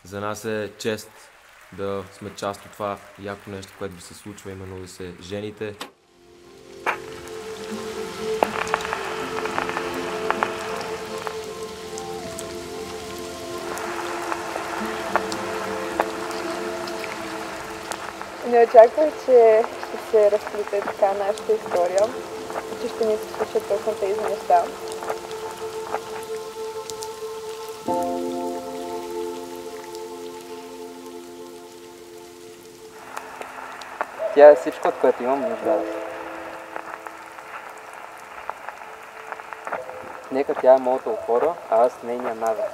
За нас е чест да сме част от това яко нещо, което би се случва, именно да се жените. Не очаквах, че ще се разплете така нашата история, че ще ни се случат точно тези неща. Тя е всичко, от което имам нужда. Нека тя е моята опора, а аз нейния навик.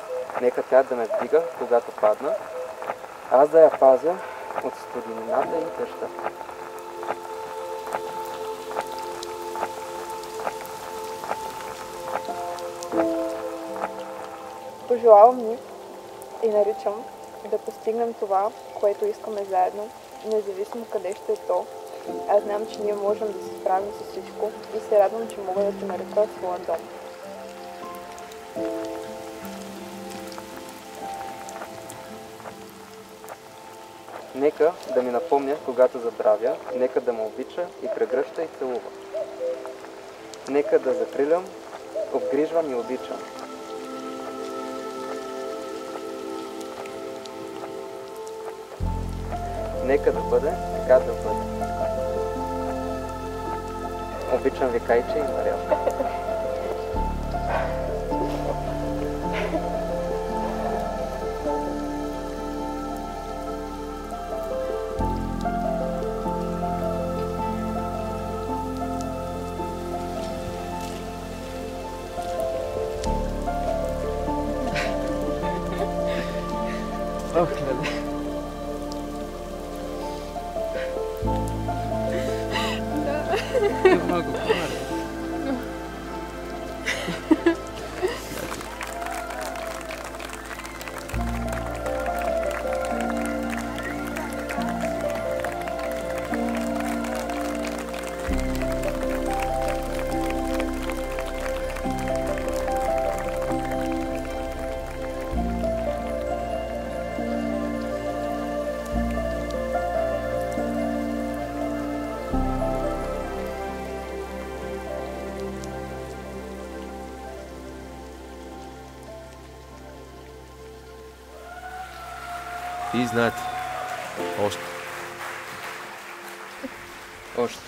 Нека тя да ме вдига, когато падна, аз да я пазя от студенината и дъжда. Пожелавам ни и наричам да постигнем това, което искаме заедно, независимо къде ще е то. Аз знам, че ние можем да се справим с всичко и се радвам, че мога да те нарека своя дом. Нека да ми напомня, когато забравя, нека да ме обича и прегръща и целува. Нека да закрилям, обгрижвам и обичам. Нека да бъде, така да бъде. Обичам ви, Кайче и Мария. Ох, леле. Много хубаво. И знаете, още. Още.